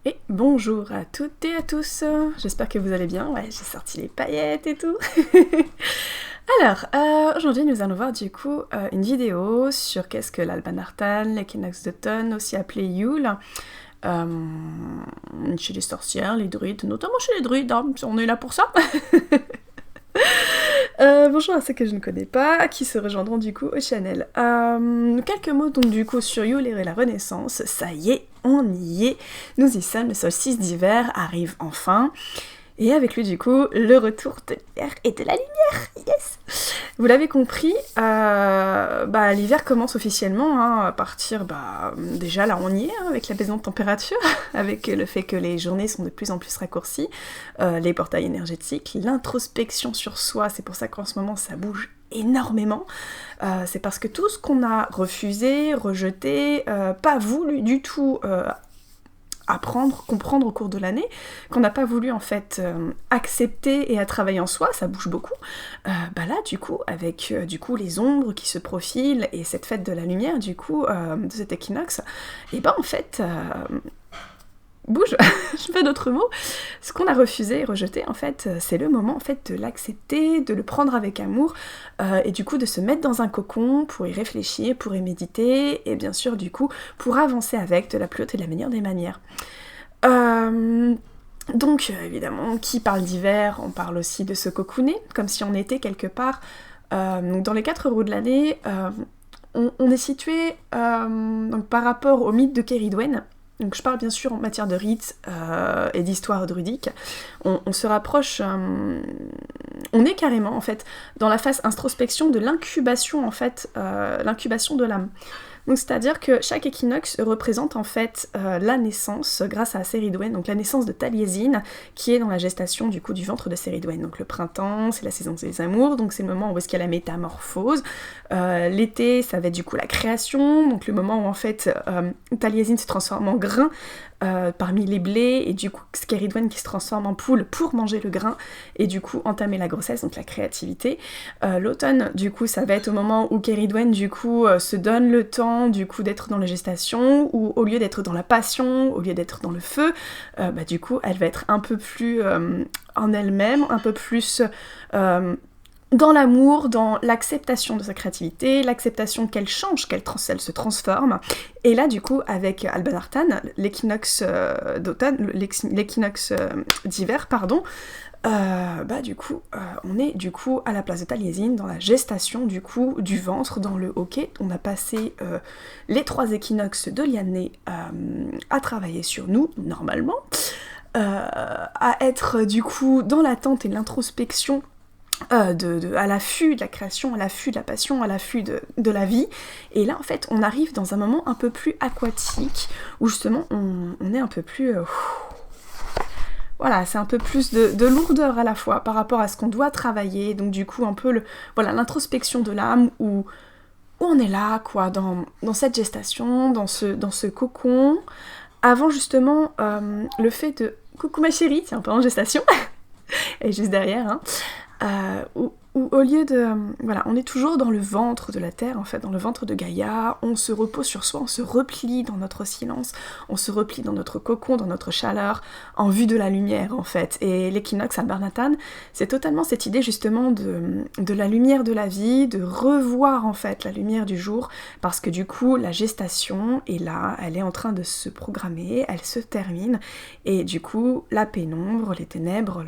Et bonjour à toutes et à tous, j'espère que vous allez bien, ouais j'ai sorti les paillettes et tout. Alors, aujourd'hui nous allons voir du coup une vidéo sur qu'est-ce que l'Albanartan, l'équinoxe d'automne, aussi appelé Yule, chez les sorcières, les druides, notamment chez les druides, hein, on est là pour ça. Bonjour à ceux que je ne connais pas, qui se rejoindront du coup au channel. Quelques mots donc du coup sur Yule et la Renaissance, ça y est, on y est, nous y sommes, le solstice d'hiver arrive enfin, et avec lui du coup, le retour de l'hiver et de la lumière, yes. Vous l'avez compris, l'hiver commence officiellement, hein, à partir, déjà là on y est, hein, avec l'abaissement de température, avec le fait que les journées sont de plus en plus raccourcies, les portails énergétiques, l'introspection sur soi, c'est pour ça qu'en ce moment ça bouge énormément, c'est parce que tout ce qu'on a refusé, rejeté, pas voulu du tout apprendre, comprendre au cours de l'année, qu'on n'a pas voulu en fait accepter et à travailler en soi, ça bouge beaucoup, là du coup, avec du coup les ombres qui se profilent et cette fête de la lumière du coup, de cet équinoxe, et en fait, bouge, je fais d'autres mots, ce qu'on a refusé et rejeté en fait, c'est le moment en fait de l'accepter, de le prendre avec amour, et du coup de se mettre dans un cocon pour y réfléchir, pour y méditer, et bien sûr du coup pour avancer avec de la plus haute et de la meilleure des manières. Donc évidemment, qui parle d'hiver, on parle aussi de se cocooner, comme si on était quelque part, donc dans les 4 roues de l'année, on est situé donc par rapport au mythe de Keridwen. Donc je parle bien sûr en matière de rites et d'histoire druidique. On se rapproche, on est carrément en fait dans la phase introspection de l'incubation en fait, l'incubation de l'âme. Donc c'est-à-dire que chaque équinoxe représente en fait la naissance grâce à Ceridwen, donc la naissance de Taliesin, qui est dans la gestation du coup du ventre de Ceridwen. Donc le printemps, c'est la saison des amours, donc c'est le moment où est-ce qu'il y a la métamorphose. L'été, ça va être du coup la création, donc le moment où en fait Taliesin se transforme en grain parmi les blés, et du coup Ceridwen qui se transforme en poule pour manger le grain, et du coup entamer la grossesse, donc la créativité. L'automne, du coup, ça va être au moment où Keridwen, du coup, se donne le temps, du coup, d'être dans la gestation, ou au lieu d'être dans la passion, au lieu d'être dans le feu, du coup, elle va être un peu plus en elle-même, un peu plus dans l'amour, dans l'acceptation de sa créativité, l'acceptation qu'elle change, elle se transforme. Et là, du coup, avec Albanartan, l'équinoxe d'automne, l'équinoxe d'hiver, pardon, du coup, on est du coup à la place de Taliesin, dans la gestation du coup du ventre, dans le hockey. On a passé les 3 équinoxes de l'année à travailler sur nous, normalement, à être du coup dans l'attente et l'introspection, à l'affût de la création, à l'affût de la passion, à l'affût de la vie. Et là, en fait, on arrive dans un moment un peu plus aquatique, où justement, on est un peu plus... Voilà, c'est un peu plus de lourdeur à la fois, par rapport à ce qu'on doit travailler, donc du coup, un peu l'introspection de l'âme, où on est là, quoi, dans cette gestation, dans ce cocon, avant justement le fait de... Coucou ma chérie, tiens, pas en gestation, elle est juste derrière, hein. Où au lieu de... voilà, on est toujours dans le ventre de la Terre, en fait, dans le ventre de Gaïa, on se repose sur soi, on se replie dans notre silence, on se replie dans notre cocon, dans notre chaleur, en vue de la lumière, en fait. Et l'équinoxe Albanartan, c'est totalement cette idée, justement, de la lumière de la vie, de revoir, en fait, la lumière du jour, parce que, du coup, la gestation est là, elle est en train de se programmer, elle se termine, et du coup, la pénombre, les ténèbres,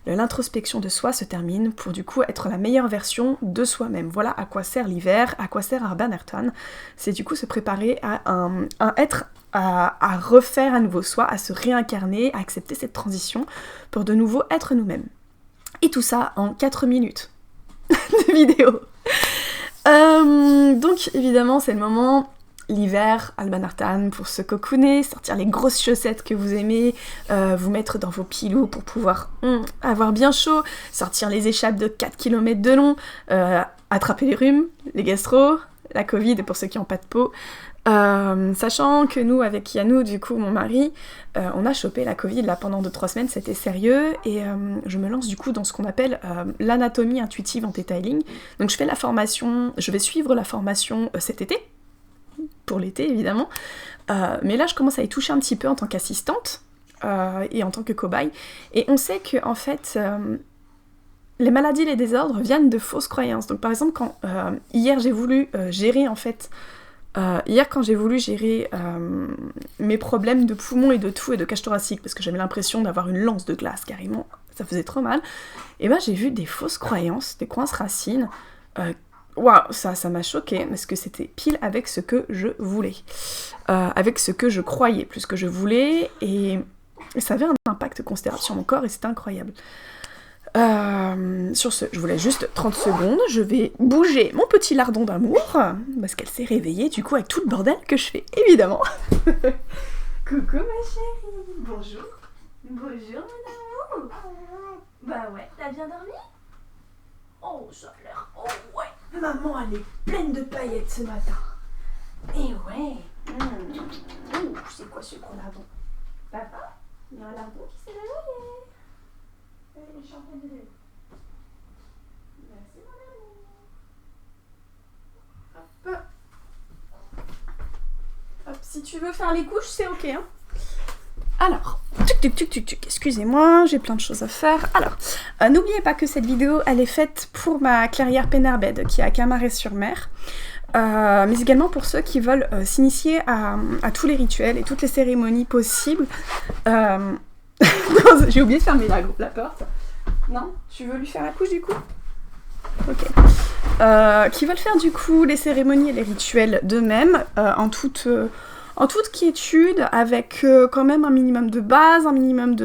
l'introspection de soi se termine pour du coup être la meilleure version de soi-même. Voilà à quoi sert l'hiver, à quoi sert Albanartan. C'est du coup se préparer à refaire à nouveau soi, à se réincarner, à accepter cette transition pour de nouveau être nous-mêmes. Et tout ça en 4 minutes de vidéo. Donc évidemment c'est le moment... L'hiver, Albanartan, pour se cocooner, sortir les grosses chaussettes que vous aimez, vous mettre dans vos pilous pour pouvoir avoir bien chaud, sortir les échappes de 4 km de long, attraper les rhumes, les gastro, la Covid pour ceux qui n'ont pas de peau. Sachant que nous, avec Yannou, du coup, mon mari, on a chopé la Covid là pendant 2-3 semaines, c'était sérieux, et je me lance du coup dans ce qu'on appelle l'anatomie intuitive en Theta Healing. Donc je vais suivre la formation cet été, pour l'été évidemment. Mais là je commence à y toucher un petit peu en tant qu'assistante et en tant que cobaye. Et on sait que en fait les maladies et les désordres viennent de fausses croyances. Donc par exemple quand hier j'ai voulu gérer en fait quand j'ai voulu gérer mes problèmes de poumons et de toux et de cage thoracique, parce que j'avais l'impression d'avoir une lance de glace carrément, ça faisait trop mal, et ben j'ai vu des fausses croyances, des croyances racines. Waouh, ça m'a choquée, parce que c'était pile avec ce que je voulais, avec ce que je croyais, plus que je voulais, et ça avait un impact considérable sur mon corps, et c'était incroyable. Sur ce, je vous laisse juste 30 secondes, je vais bouger mon petit lardon d'amour, parce qu'elle s'est réveillée du coup avec tout le bordel que je fais, évidemment. Coucou ma chérie, bonjour. Bonjour mon amour. Bah ouais, t'as bien dormi? Oh, ça a l'air, oh ouais. Maman, elle est pleine de paillettes ce matin. Et ouais. Ouh, c'est quoi ce gros lardon? Papa, il y a un lardon qui s'est réveillé. Je suis en train de lever. Merci mon amour. Hop, si tu veux faire les couches, c'est ok. Hein. Alors, excusez-moi, j'ai plein de choses à faire. Alors, n'oubliez pas que cette vidéo, elle est faite pour ma clairière Pénerbed, qui est à Camaret-sur-Mer. Mais également pour ceux qui veulent s'initier à tous les rituels et toutes les cérémonies possibles. J'ai oublié de fermer la porte. Non? Tu veux lui faire la couche du coup? Ok. Qui veulent faire du coup les cérémonies et les rituels d'eux-mêmes en toute quiétude, avec quand même un minimum de base, un minimum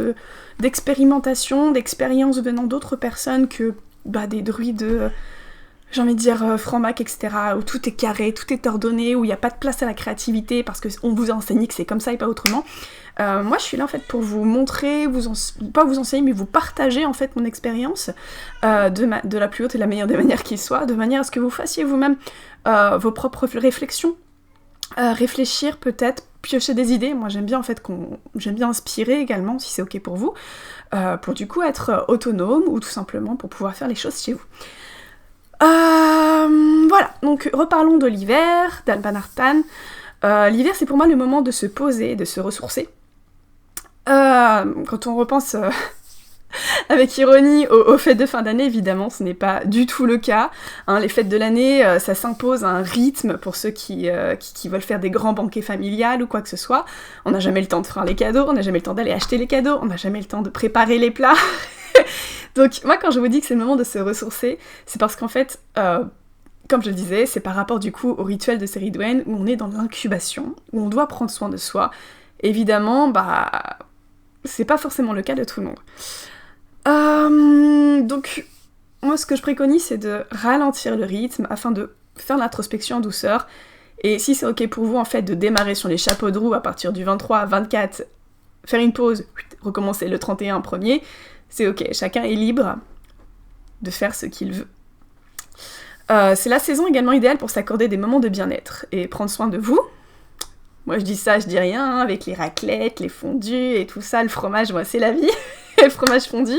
d'expérimentation, d'expérience venant d'autres personnes que des druides, j'ai envie de dire franc-mac, etc., où tout est carré, tout est ordonné, où il n'y a pas de place à la créativité parce qu'on vous a enseigné que c'est comme ça et pas autrement. Moi je suis là en fait pour vous montrer, pas vous enseigner, mais vous partager en fait mon expérience de la plus haute et la meilleure des manières qui soit, de manière à ce que vous fassiez vous-même vos propres réflexions, réfléchir peut-être, piocher des idées. Moi j'aime bien en fait j'aime bien inspirer également, si c'est ok pour vous, pour du coup être autonome ou tout simplement pour pouvoir faire les choses chez vous. Voilà, donc reparlons de l'hiver, d'Albanartan. L'hiver c'est pour moi le moment de se poser, de se ressourcer. Quand on repense avec ironie aux fêtes de fin d'année, évidemment, ce n'est pas du tout le cas. Hein, les fêtes de l'année, ça s'impose à un rythme pour ceux qui veulent faire des grands banquets familiales ou quoi que ce soit. On n'a jamais le temps de faire les cadeaux, on n'a jamais le temps d'aller acheter les cadeaux, on n'a jamais le temps de préparer les plats. Donc moi, quand je vous dis que c'est le moment de se ressourcer, c'est parce qu'en fait, comme je le disais, c'est par rapport du coup au rituel de Cerridwen, où on est dans l'incubation, où on doit prendre soin de soi. Évidemment, c'est pas forcément le cas de tout le monde. Donc, moi, ce que je préconise, c'est de ralentir le rythme afin de faire l'introspection en douceur. Et si c'est ok pour vous, en fait, de démarrer sur les chapeaux de roue à partir du 23 à 24, faire une pause, recommencer le 31 premier, c'est ok. Chacun est libre de faire ce qu'il veut. C'est la saison également idéale pour s'accorder des moments de bien-être et prendre soin de vous. Moi je dis ça, je dis rien, hein, avec les raclettes, les fondus et tout ça, le fromage, moi c'est la vie, le fromage fondu.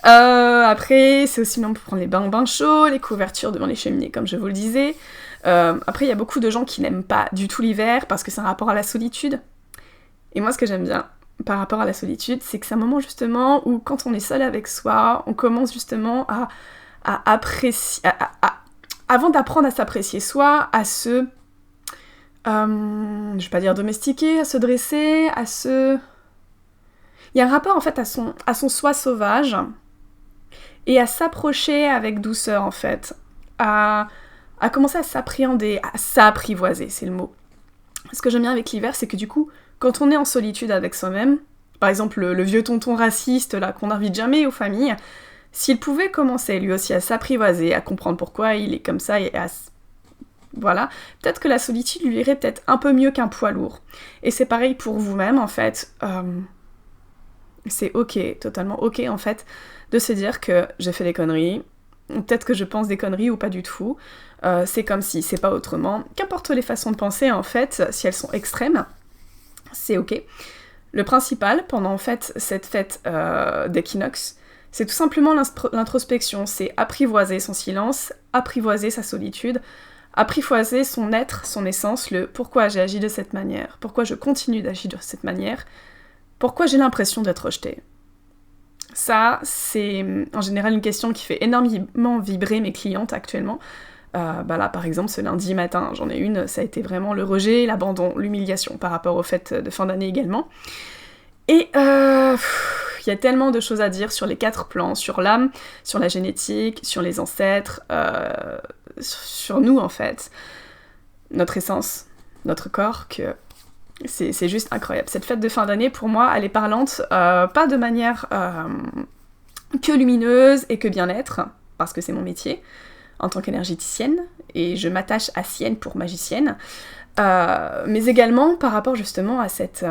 Après, c'est aussi le moment pour prendre les bains chauds, les couvertures devant les cheminées, comme je vous le disais. Après, il y a beaucoup de gens qui n'aiment pas du tout l'hiver parce que c'est un rapport à la solitude. Et moi, ce que j'aime bien par rapport à la solitude, c'est que c'est un moment justement où, quand on est seul avec soi, on commence justement à apprécier... avant d'apprendre à s'apprécier soi, à se... je vais pas dire domestiquer, à se dresser, à se... Il y a un rapport en fait à son soi sauvage et à s'approcher avec douceur en fait, à commencer à s'appréhender, à s'apprivoiser, c'est le mot. Ce que j'aime bien avec l'hiver, c'est que du coup, quand on est en solitude avec soi-même, par exemple le vieux tonton raciste là qu'on n'invite jamais aux familles, s'il pouvait commencer lui aussi à s'apprivoiser, à comprendre pourquoi il est comme ça et à... Voilà, peut-être que la solitude lui irait peut-être un peu mieux qu'un poids lourd. Et c'est pareil pour vous-même en fait. C'est ok, totalement ok en fait, de se dire que j'ai fait des conneries, peut-être que je pense des conneries ou pas du tout, c'est comme si, c'est pas autrement. Qu'importe les façons de penser en fait, si elles sont extrêmes, c'est ok. Le principal, pendant en fait cette fête d'équinoxe, c'est tout simplement l'introspection, c'est apprivoiser son silence, apprivoiser sa solitude, apprivoiser son être, son essence, le pourquoi j'ai agi de cette manière, pourquoi je continue d'agir de cette manière, pourquoi j'ai l'impression d'être rejetée. Ça, c'est en général une question qui fait énormément vibrer mes clientes actuellement. Là, par exemple, ce lundi matin, j'en ai une, ça a été vraiment le rejet, l'abandon, l'humiliation par rapport aux fêtes de fin d'année également. Et il y a tellement de choses à dire sur les 4 plans, sur l'âme, sur la génétique, sur les ancêtres, sur nous en fait, notre essence, notre corps, que c'est juste incroyable. Cette fête de fin d'année, pour moi, elle est parlante, pas de manière que lumineuse et que bien-être, parce que c'est mon métier, en tant qu'énergéticienne, et je m'attache à Sienne pour magicienne, mais également par rapport justement à cette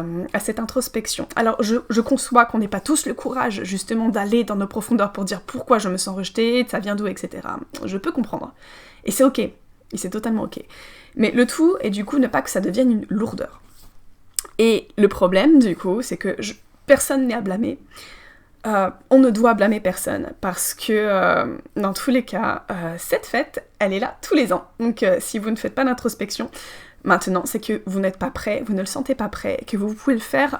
introspection. Alors je conçois qu'on n'ait pas tous le courage justement d'aller dans nos profondeurs pour dire pourquoi je me sens rejetée, ça vient d'où, etc. Je peux comprendre. Et c'est ok, et c'est totalement ok. Mais le tout est du coup ne pas que ça devienne une lourdeur. Et le problème du coup, c'est que personne n'est à blâmer. On ne doit blâmer personne, parce que dans tous les cas, cette fête, elle est là tous les ans. Donc si vous ne faites pas d'introspection, maintenant, c'est que vous n'êtes pas prêt, vous ne le sentez pas prêt, que vous pouvez le faire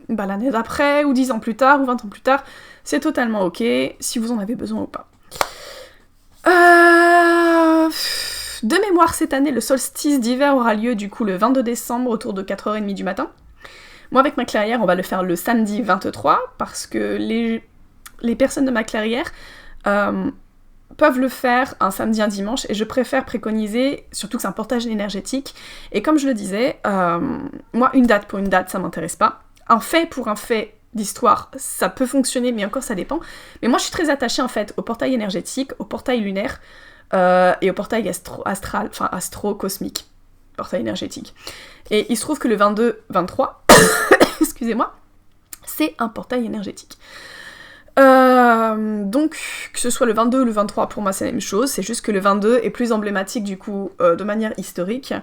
l'année d'après, ou 10 ans plus tard, ou 20 ans plus tard, c'est totalement ok, si vous en avez besoin ou pas. De mémoire, cette année, le solstice d'hiver aura lieu du coup le 22 décembre, autour de 4h30 du matin. Moi, avec ma clairière, on va le faire le samedi 23, parce que les personnes de ma clairière peuvent le faire un samedi, un dimanche, et je préfère préconiser, surtout que c'est un portage énergétique, et comme je le disais, moi, une date pour une date, ça m'intéresse pas. Un fait pour un fait d'histoire, ça peut fonctionner, mais encore ça dépend. Mais moi, je suis très attachée, en fait, au portail énergétique, au portail lunaire, et au portail astral, enfin astro-cosmique, portail énergétique. Et il se trouve que le 22-23, excusez-moi, c'est un portail énergétique. Donc, que ce soit le 22 ou le 23, pour moi c'est la même chose, c'est juste que le 22 est plus emblématique du coup, de manière historique,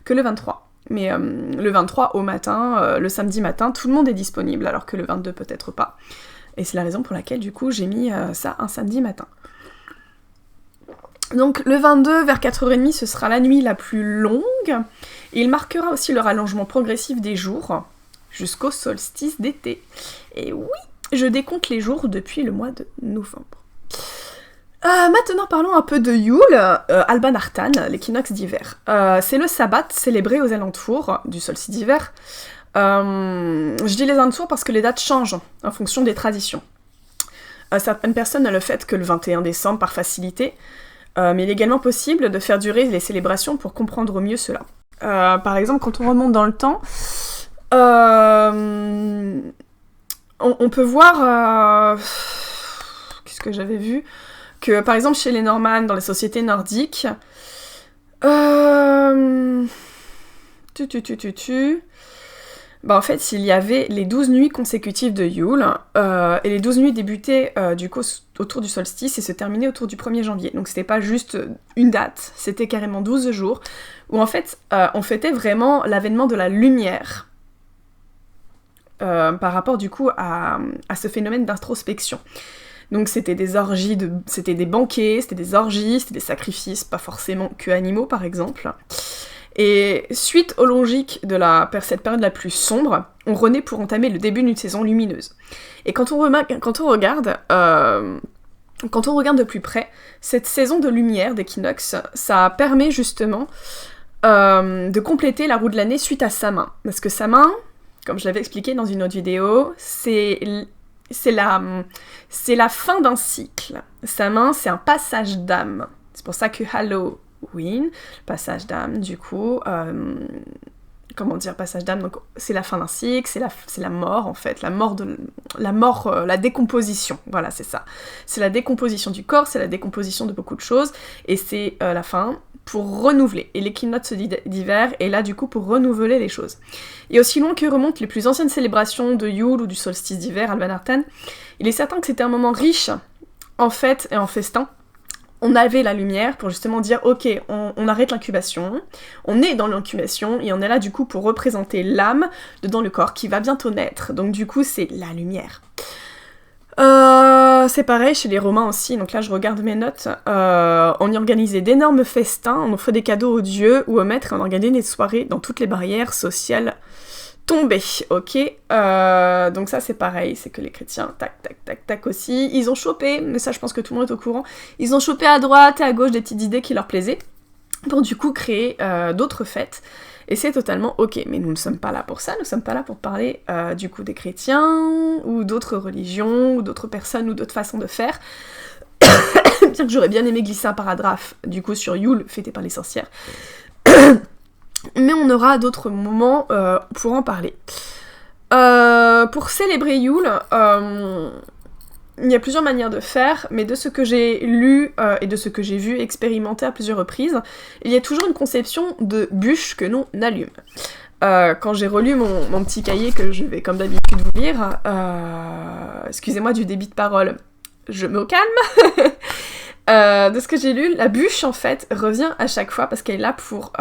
que le 23. Mais le 23 au matin, le samedi matin, tout le monde est disponible, alors que le 22 peut-être pas. Et c'est la raison pour laquelle du coup j'ai mis ça un samedi matin. Donc le 22 vers 4h30, ce sera la nuit la plus longue, et il marquera aussi le rallongement progressif des jours, jusqu'au solstice d'été. Et oui, je décompte les jours depuis le mois de novembre. Maintenant parlons un peu de Yule, Alban Artan, l'équinoxe d'hiver. C'est le sabbat célébré aux alentours du solstice d'hiver. Je dis les alentours parce que les dates changent en fonction des traditions. Certaines personnes le fêtent que le 21 décembre par facilité, mais il est également possible de faire durer les célébrations pour comprendre mieux cela. Par exemple, quand on remonte dans le temps, on peut voir... qu'est-ce que j'avais vu ? Que par exemple chez les Normannes, dans les sociétés nordiques... en fait, il y avait les 12 nuits consécutives de Yule, et les 12 nuits débutaient du coup autour du solstice et se terminaient autour du 1er janvier. Donc c'était pas juste une date, c'était carrément 12 jours, où en fait on fêtait vraiment l'avènement de la lumière, par rapport du coup à ce phénomène d'introspection. Donc c'était des orgies, c'était des banquets, c'était des orgies, c'était des sacrifices, pas forcément que animaux par exemple. Et suite au logique de cette période la plus sombre, on renaît pour entamer le début d'une saison lumineuse. Et quand on regarde de plus près, cette saison de lumière d'équinoxe, ça permet justement de compléter la roue de l'année suite à Samin. Parce que Samin, comme je l'avais expliqué dans une autre vidéo, c'est la fin d'un cycle. Samin, c'est un passage d'âme. C'est pour ça que Halloween, passage d'âme, du coup, passage d'âme, donc c'est la fin d'un cycle, c'est la mort en fait, la décomposition, voilà c'est ça. C'est la décomposition du corps, c'est la décomposition de beaucoup de choses, et c'est la fin pour renouveler. Et l'équinoxe d'hiver est là du coup pour renouveler les choses. Et aussi loin que remontent les plus anciennes célébrations de Yule ou du solstice d'hiver, Alban Artan, il est certain que c'était un moment riche en fêtes et en festins. On avait la lumière pour justement dire ok, on arrête l'incubation, on est dans l'incubation et on est là du coup pour représenter l'âme dedans le corps qui va bientôt naître. Donc du coup c'est la lumière. C'est pareil chez les Romains aussi, donc là je regarde mes notes. On y organisait d'énormes festins, on offrait des cadeaux aux dieux ou aux maîtres, et on organisait des soirées dans toutes les barrières sociales tombées, ok. Donc ça c'est pareil, c'est que les chrétiens, tac, tac, tac, tac aussi, ils ont chopé, mais ça je pense que tout le monde est au courant, ils ont chopé à droite et à gauche des petites idées qui leur plaisaient, pour du coup créer d'autres fêtes. Et c'est totalement ok, mais nous ne sommes pas là pour ça, nous sommes pas là pour parler du coup des chrétiens, ou d'autres religions, ou d'autres personnes, ou d'autres façons de faire. Bien que j'aurais bien aimé glisser un paragraphe, du coup sur Yule, fêté par les sorcières. Mais on aura d'autres moments pour en parler. Pour célébrer Yule, il y a plusieurs manières de faire, mais de ce que j'ai lu et de ce que j'ai vu expérimenter à plusieurs reprises, il y a toujours une conception de bûche que l'on allume. Quand j'ai relu mon petit cahier que je vais comme d'habitude vous lire, excusez-moi du débit de parole, je me calme. De ce que j'ai lu, la bûche en fait revient à chaque fois parce qu'elle est là pour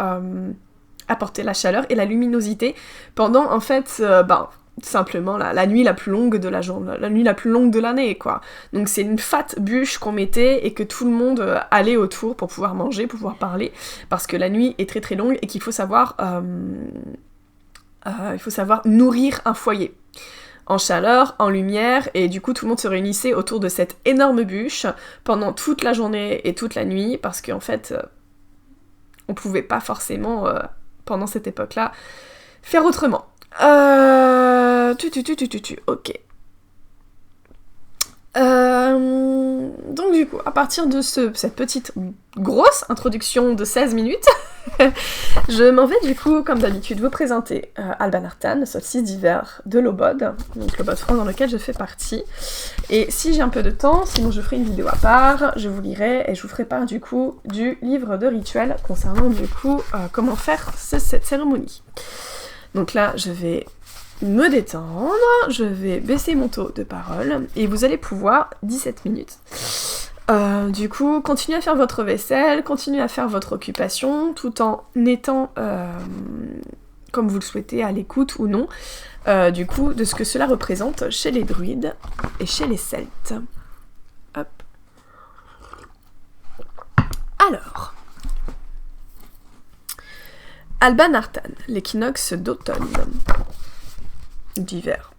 apporter la chaleur et la luminosité pendant en fait simplement la nuit la plus longue de la journée, la nuit la plus longue de l'année, quoi. Donc c'est une fat bûche qu'on mettait et que tout le monde allait autour pour pouvoir manger, pour pouvoir parler, parce que la nuit est très très longue et qu'il faut savoir nourrir un foyer en chaleur, en lumière, et du coup tout le monde se réunissait autour de cette énorme bûche pendant toute la journée et toute la nuit, parce qu'en fait on pouvait pas forcément pendant cette époque-là faire autrement. Ok. Donc du coup, à partir de cette petite grosse introduction de 16 minutes, je m'en vais du coup, comme d'habitude, vous présenter Alban Artan, solstice d'hiver de Lobod, donc Lobod France dans lequel je fais partie. Et si j'ai un peu de temps, sinon je ferai une vidéo à part, je vous lirai et je vous ferai part du coup du livre de rituels concernant du coup comment faire cette cérémonie. Donc là, je vais me détendre, je vais baisser mon taux de parole, et vous allez pouvoir, 17 minutes, du coup, continuer à faire votre vaisselle, continuer à faire votre occupation, tout en étant, comme vous le souhaitez, à l'écoute ou non, du coup, de ce que cela représente chez les druides et chez les celtes. Hop. Alors... Alban Artan, l'équinoxe d'automne, d'hiver,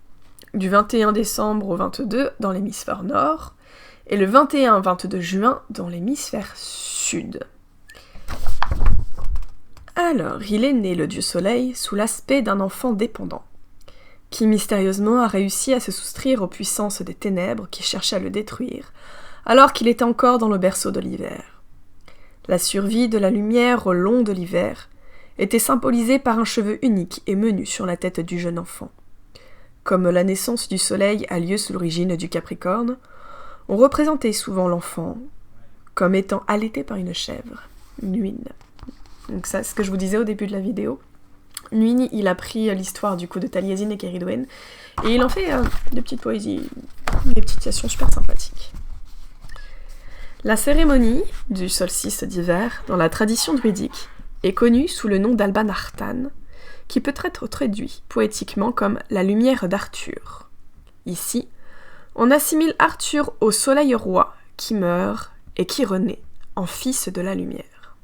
du 21 décembre au 22 dans l'hémisphère nord, et le 21-22 juin dans l'hémisphère sud. Alors, il est né le dieu soleil sous l'aspect d'un enfant dépendant, qui mystérieusement a réussi à se soustraire aux puissances des ténèbres qui cherchaient à le détruire, alors qu'il était encore dans le berceau de l'hiver. La survie de la lumière au long de l'hiver était symbolisée par un cheveu unique et menu sur la tête du jeune enfant. Comme la naissance du soleil a lieu sous l'origine du Capricorne, on représentait souvent l'enfant comme étant allaité par une chèvre, Nuine. Donc ça, c'est ce que je vous disais au début de la vidéo. Nuine, il a pris l'histoire du coup de Taliesin et Keridwen, et il en fait des petites poésies, des petites citations super sympathiques. La cérémonie du solstice d'hiver, dans la tradition druidique, est connu sous le nom d'Alban Artan, qui peut être traduit poétiquement comme la lumière d'Arthur. Ici, on assimile Arthur au soleil roi qui meurt et qui renaît en fils de la lumière.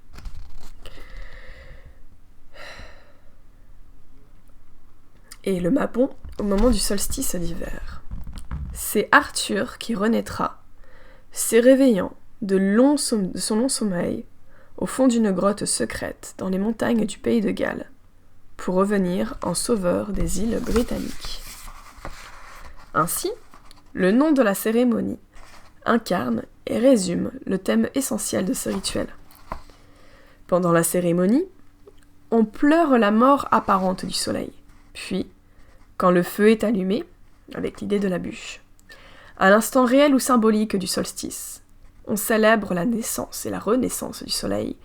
Et le Mabon au moment du solstice d'hiver. C'est Arthur qui renaîtra, s'éveillant de son long sommeil, au fond d'une grotte secrète dans les montagnes du pays de Galles, pour revenir en sauveur des îles britanniques. Ainsi, le nom de la cérémonie incarne et résume le thème essentiel de ce rituel. Pendant la cérémonie, on pleure la mort apparente du soleil, puis, quand le feu est allumé, avec l'idée de la bûche, à l'instant réel ou symbolique du solstice, on célèbre la naissance et la renaissance du soleil,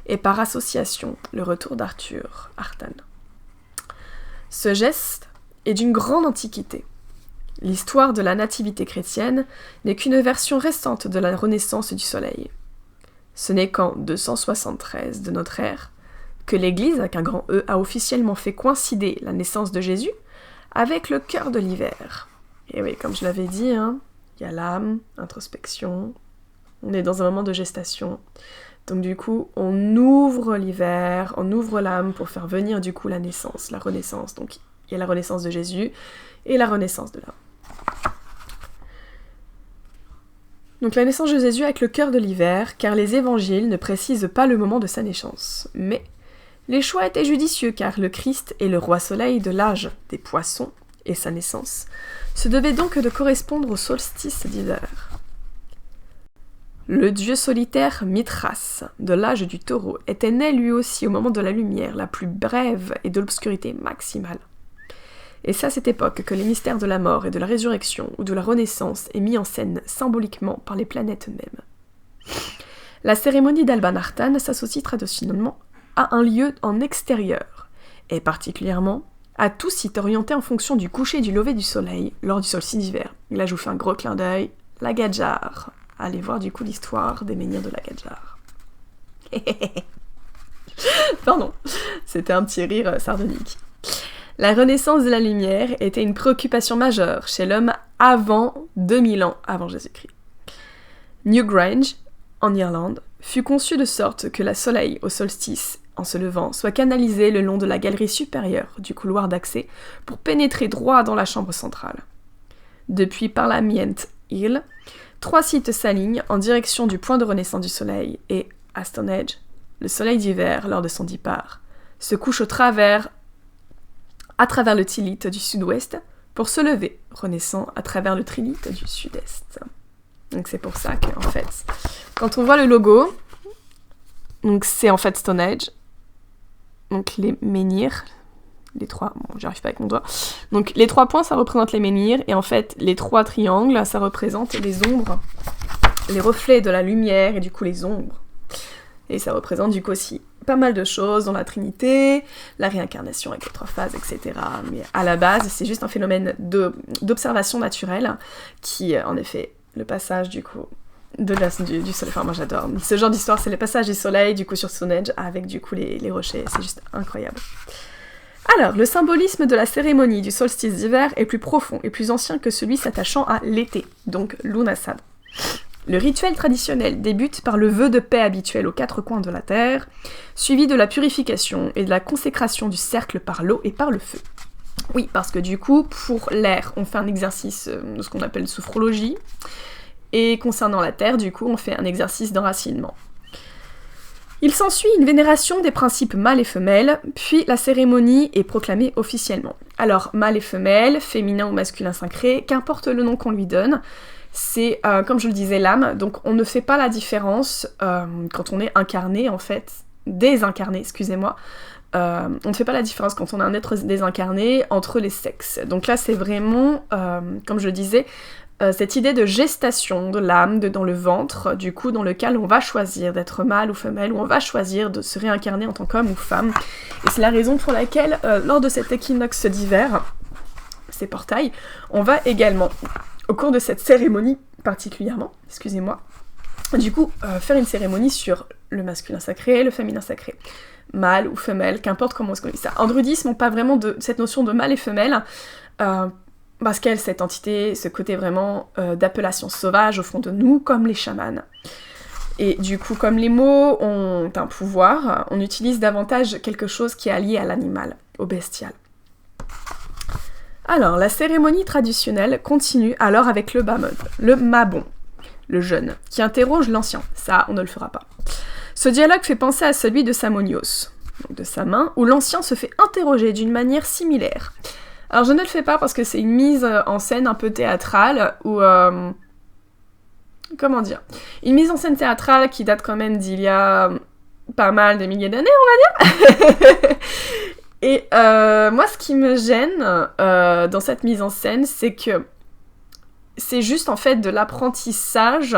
et par association, le retour d'Arthur, Artan. Ce geste est d'une grande antiquité. L'histoire de la nativité chrétienne n'est qu'une version récente de la renaissance du soleil. Ce n'est qu'en 273 de notre ère que l'Église, avec un grand E, a officiellement fait coïncider la naissance de Jésus avec le cœur de l'hiver. Et oui, comme je l'avais dit, il y a l'âme, introspection, on est dans un moment de gestation. Donc du coup, on ouvre l'hiver, on ouvre l'âme pour faire venir du coup la naissance, la renaissance. Donc il y a la renaissance de Jésus et la renaissance de l'âme. Donc la naissance de Jésus avec le cœur de l'hiver, car les évangiles ne précisent pas le moment de sa naissance. Mais les choix étaient judicieux, car le Christ est le roi soleil de l'âge des poissons, et sa naissance se devait donc de correspondre au solstice d'hiver. Le dieu solitaire Mithras, de l'âge du taureau, était né lui aussi au moment de la lumière la plus brève et de l'obscurité maximale. Et c'est à cette époque que les mystères de la mort et de la résurrection ou de la renaissance est mis en scène symboliquement par les planètes mêmes. La cérémonie d'Albanartan s'associe traditionnellement à un lieu en extérieur, et particulièrement à tout site orienté en fonction du coucher et du lever du soleil lors du solstice d'hiver. Là je vous fais un gros clin d'œil, la Gadjar. Allez voir du coup l'histoire des menhirs de la Gadjar. Pardon, c'était un petit rire sardonique. La renaissance de la lumière était une préoccupation majeure chez l'homme avant 2000 ans avant Jésus-Christ. Newgrange, en Irlande, fut conçu de sorte que le soleil au solstice, en se levant, soit canalisé le long de la galerie supérieure du couloir d'accès pour pénétrer droit dans la chambre centrale. Depuis Parliament Hill, 3 sites s'alignent en direction du point de renaissance du soleil et, à Stonehenge, le soleil d'hiver, lors de son départ, se couche à travers le trilithe du sud-ouest pour se lever, renaissant à travers le trilithe du sud-est. Donc c'est pour ça que, en fait, quand on voit le logo, donc c'est en fait Stonehenge, donc les menhirs, les 3, bon j'arrive pas avec mon doigt, donc les 3 points ça représente les menhirs, et en fait les 3 triangles ça représente les ombres, les reflets de la lumière et du coup les ombres. Et ça représente du coup aussi pas mal de choses, dont la Trinité, la réincarnation avec les 3 phases, etc. Mais à la base, c'est juste un phénomène d'observation naturelle qui, en effet, le passage du coup du soleil, enfin moi j'adore. Ce genre d'histoire, c'est le passage du soleil du coup sur Stonehenge avec du coup les rochers, c'est juste incroyable. Alors, le symbolisme de la cérémonie du solstice d'hiver est plus profond et plus ancien que celui s'attachant à l'été, donc Lughnasadh. Le rituel traditionnel débute par le vœu de paix habituel aux 4 coins de la terre, suivi de la purification et de la consécration du cercle par l'eau et par le feu. Oui, parce que du coup, pour l'air, on fait un exercice de ce qu'on appelle sophrologie, et concernant la terre, du coup, on fait un exercice d'enracinement. Il s'ensuit une vénération des principes mâle et femelle, puis la cérémonie est proclamée officiellement. Alors, mâle et femelle, féminin ou masculin sacré, qu'importe le nom qu'on lui donne, c'est, comme je le disais, l'âme, donc on ne fait pas la différence quand on est incarné, en fait, désincarné, excusez-moi, on ne fait pas la différence quand on est un être désincarné entre les sexes. Donc là, c'est vraiment, comme je le disais, cette idée de gestation de l'âme dans le ventre, du coup, dans lequel on va choisir d'être mâle ou femelle, ou on va choisir de se réincarner en tant qu'homme ou femme. Et c'est la raison pour laquelle, lors de cet équinoxe d'hiver, ces portails, on va également, au cours de cette cérémonie particulièrement, excusez-moi, du coup, faire une cérémonie sur le masculin sacré, le féminin sacré, mâle ou femelle, qu'importe comment on se connaît ça. En druidisme, on parle vraiment de cette notion de mâle et femelle, parce qu'elle, cette entité, ce côté vraiment d'appellation sauvage au fond de nous, comme les chamans. Et du coup, comme les mots ont un pouvoir, on utilise davantage quelque chose qui est allié à l'animal, au bestial. Alors, la cérémonie traditionnelle continue alors avec le Mabon, le jeune, qui interroge l'ancien. Ça, on ne le fera pas. Ce dialogue fait penser à celui de Samonios, donc de sa main, où l'ancien se fait interroger d'une manière similaire. Alors je ne le fais pas parce que c'est une mise en scène un peu théâtrale, ou... comment dire, une mise en scène théâtrale qui date quand même d'il y a pas mal de milliers d'années, on va dire. Et moi, ce qui me gêne dans cette mise en scène, c'est que c'est juste en fait de l'apprentissage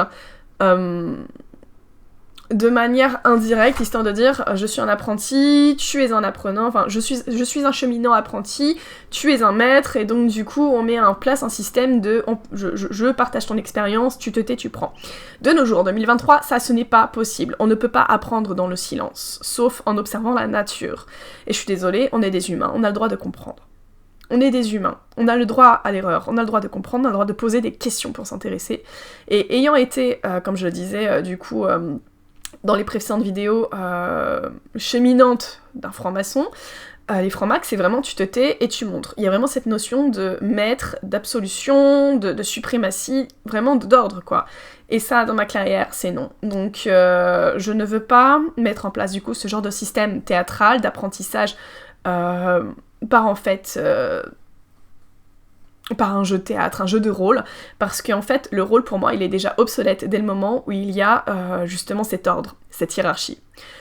de manière indirecte, histoire de dire je suis un apprenti, tu es un apprenant, enfin je suis un cheminot apprenti, tu es un maître, et donc du coup on met en place un système de je partage ton expérience, tu te tais, tu prends. De nos jours, en 2023, ça ce n'est pas possible, on ne peut pas apprendre dans le silence, sauf en observant la nature. Et je suis désolée, on est des humains, on a le droit de comprendre. on est des humains, on a le droit à l'erreur, on a le droit de comprendre, on a le droit de poser des questions pour s'intéresser. Et ayant été, comme je le disais, du coup, dans les précédentes vidéos, cheminante d'un franc-maçon, les francs-macs, c'est vraiment tu te tais et tu montres. Il y a vraiment cette notion de maître, d'absolution, de suprématie, vraiment d'ordre, quoi. Et ça, dans ma carrière, c'est non. Donc, je ne veux pas mettre en place, du coup, ce genre de système théâtral, d'apprentissage par un jeu de théâtre, un jeu de rôle, parce qu'en fait, le rôle, pour moi, il est déjà obsolète dès le moment où il y a justement cet ordre, cette hiérarchie.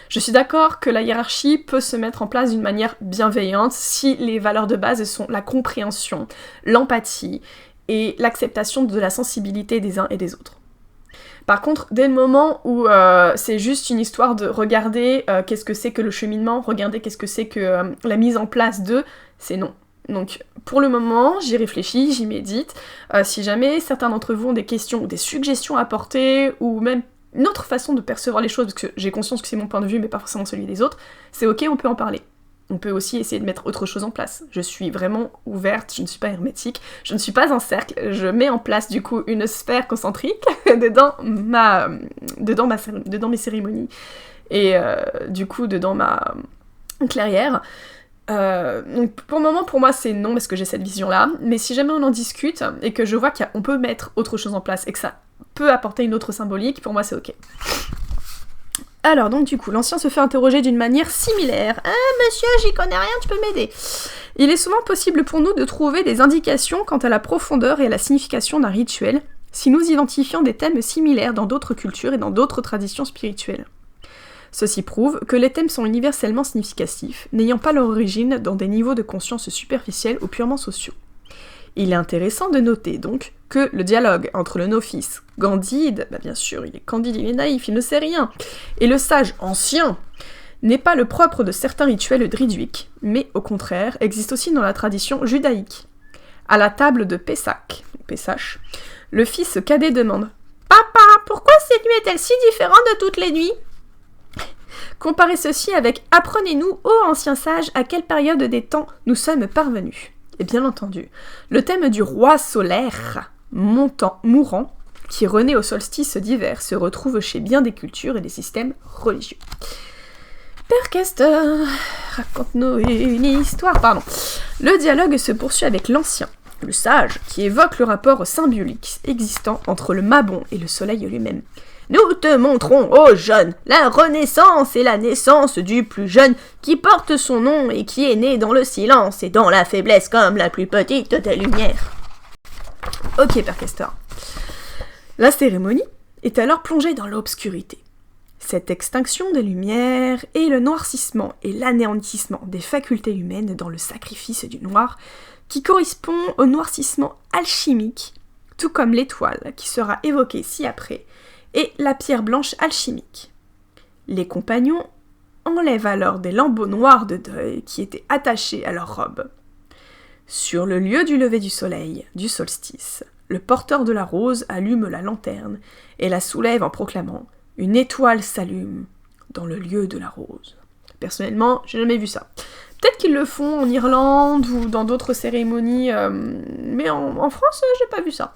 Je suis d'accord que la hiérarchie peut se mettre en place d'une manière bienveillante si les valeurs de base sont la compréhension, l'empathie et l'acceptation de la sensibilité des uns et des autres. Par contre, dès le moment où c'est juste une histoire de regarder qu'est-ce que c'est que le cheminement, regarder qu'est-ce que c'est que la mise en place de, c'est non. Donc, pour le moment, j'y réfléchis, j'y médite. Si jamais certains d'entre vous ont des questions ou des suggestions à apporter, ou même une autre façon de percevoir les choses, parce que j'ai conscience que c'est mon point de vue, mais pas forcément celui des autres, c'est ok, on peut en parler. On peut aussi essayer de mettre autre chose en place. Je suis vraiment ouverte, je ne suis pas hermétique, je ne suis pas un cercle, je mets en place du coup une sphère concentrique dedans mes cérémonies, et du coup dedans ma clairière. Donc pour le moment, pour moi, c'est non, parce que j'ai cette vision-là, mais si jamais on en discute, et que je vois qu'on peut mettre autre chose en place, et que ça peut apporter une autre symbolique, pour moi c'est ok. Alors donc du coup, l'ancien se fait interroger d'une manière similaire. « Ah monsieur, j'y connais rien, tu peux m'aider ?» Il est souvent possible pour nous de trouver des indications quant à la profondeur et à la signification d'un rituel, si nous identifions des thèmes similaires dans d'autres cultures et dans d'autres traditions spirituelles. Ceci prouve que les thèmes sont universellement significatifs, n'ayant pas leur origine dans des niveaux de conscience superficiels ou purement sociaux. Il est intéressant de noter donc que le dialogue entre le novice Candide, bien sûr, il est candide, il est naïf, il ne sait rien, et le sage ancien, n'est pas le propre de certains rituels druidiques, mais au contraire existe aussi dans la tradition judaïque. À la table de Pessach, le fils cadet demande « Papa, pourquoi cette nuit est-elle si différente de toutes les nuits ?» Comparez ceci avec « Apprenez-nous, ô anciens sages, à quelle période des temps nous sommes parvenus ?» Et bien entendu, le thème du roi solaire, mourant, qui renaît au solstice d'hiver, se retrouve chez bien des cultures et des systèmes religieux. Père Castor, raconte-nous une histoire, Le dialogue se poursuit avec l'ancien, le sage, qui évoque le rapport symbolique existant entre le Mabon et le soleil lui-même. Nous te montrons, ô jeune, la renaissance et la naissance du plus jeune qui porte son nom et qui est né dans le silence et dans la faiblesse comme la plus petite des lumières. Ok, Père Castor. La cérémonie est alors plongée dans l'obscurité. Cette extinction des lumières et le noircissement et l'anéantissement des facultés humaines dans le sacrifice du noir qui correspond au noircissement alchimique, tout comme l'étoile qui sera évoquée ci-après, et la pierre blanche alchimique. Les compagnons enlèvent alors des lambeaux noirs de deuil qui étaient attachés à leur robe. Sur le lieu du lever du soleil, du solstice, le porteur de la rose allume la lanterne et la soulève en proclamant « Une étoile s'allume dans le lieu de la rose ». Personnellement, j'ai jamais vu ça. Peut-être qu'ils le font en Irlande ou dans d'autres cérémonies, mais en France, j'ai pas vu ça.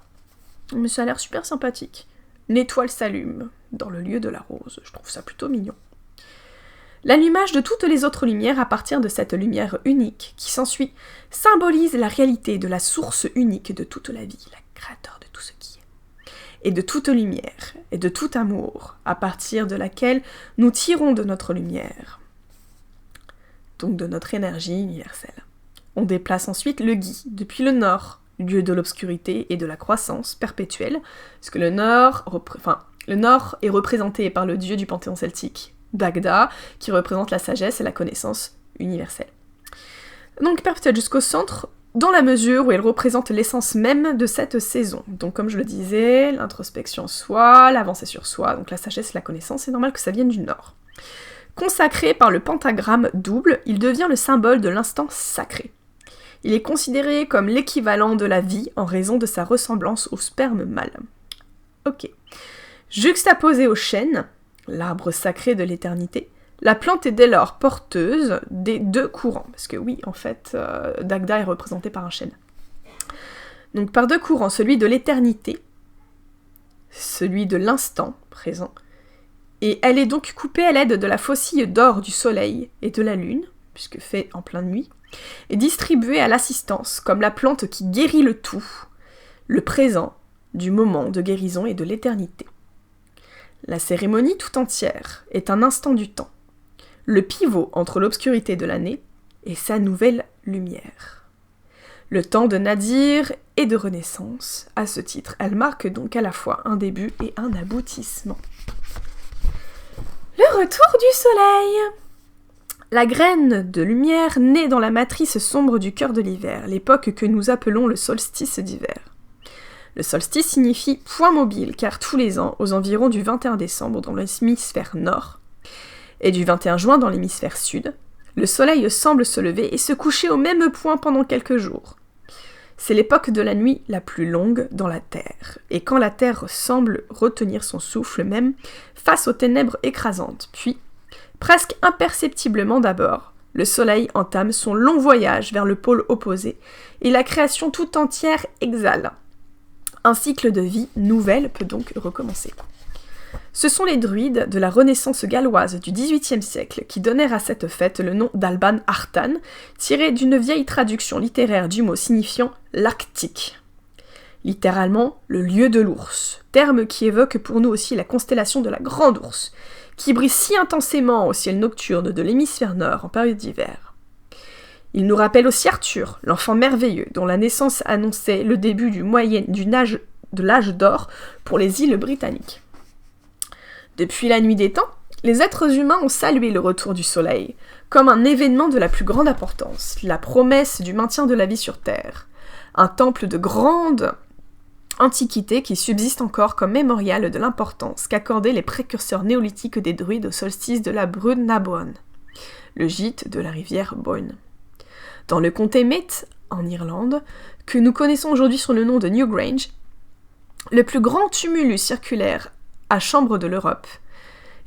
Mais ça a l'air super sympathique. Une étoile s'allume dans le lieu de la rose. Je trouve ça plutôt mignon. L'allumage de toutes les autres lumières à partir de cette lumière unique qui s'ensuit symbolise la réalité de la source unique de toute la vie, la créateur de tout ce qui est, et de toute lumière, et de tout amour, à partir de laquelle nous tirons de notre lumière, donc de notre énergie universelle. On déplace ensuite le gui depuis le nord, lieu de l'obscurité et de la croissance perpétuelle, parce que le nord est représenté par le dieu du panthéon celtique, Dagda, qui représente la sagesse et la connaissance universelle. Donc perpétuelle jusqu'au centre, dans la mesure où elle représente l'essence même de cette saison. Donc comme je le disais, l'introspection soi, l'avancée sur soi, donc la sagesse et la connaissance, c'est normal que ça vienne du nord. Consacré par le pentagramme double, il devient le symbole de l'instant sacré. Il est considéré comme l'équivalent de la vie en raison de sa ressemblance au sperme mâle. Ok. Juxtaposé au chêne, l'arbre sacré de l'éternité, La plante est dès lors porteuse des deux courants, parce que oui, en fait, Dagda est représenté par un chêne. Donc par deux courants, celui de l'éternité, celui de l'instant présent, et elle est donc coupée à l'aide de la faucille d'or du soleil et de la lune, puisque fait en pleine nuit, et distribuée à l'assistance, comme la plante qui guérit le tout, le présent, du moment de guérison et de l'éternité. La cérémonie tout entière est un instant du temps, le pivot entre l'obscurité de l'année et sa nouvelle lumière. Le temps de nadir et de renaissance, à ce titre, elle marque donc à la fois un début et un aboutissement. Le retour du soleil. La graine de lumière naît dans la matrice sombre du cœur de l'hiver, l'époque que nous appelons le solstice d'hiver. Le solstice signifie point mobile, car tous les ans, aux environs du 21 décembre dans l'hémisphère nord, et du 21 juin dans l'hémisphère sud, le soleil semble se lever et se coucher au même point pendant quelques jours. C'est l'époque de la nuit la plus longue dans la Terre, et quand la Terre semble retenir son souffle même face aux ténèbres écrasantes, puis, presque imperceptiblement d'abord, le soleil entame son long voyage vers le pôle opposé, et la création tout entière exhale. Un cycle de vie nouvelle peut donc recommencer. Ce sont les druides de la Renaissance galloise du XVIIIe siècle qui donnèrent à cette fête le nom d'Alban Artan, tiré d'une vieille traduction littéraire du mot signifiant « l'Arctique ». Littéralement, le lieu de l'ours, terme qui évoque pour nous aussi la constellation de la Grande Ourse, qui brille si intensément au ciel nocturne de l'hémisphère nord en période d'hiver. Il nous rappelle aussi Arthur, l'enfant merveilleux, dont la naissance annonçait le début de l'âge d'or pour les îles britanniques. Depuis la nuit des temps, les êtres humains ont salué le retour du soleil, comme un événement de la plus grande importance, la promesse du maintien de la vie sur Terre, un temple de grande antiquité qui subsiste encore comme mémorial de l'importance qu'accordaient les précurseurs néolithiques des druides au solstice de la Brún na Bóinne, le gîte de la rivière Boyne. Dans le comté Meath, en Irlande, que nous connaissons aujourd'hui sous le nom de Newgrange, le plus grand tumulus circulaire à chambre de l'Europe,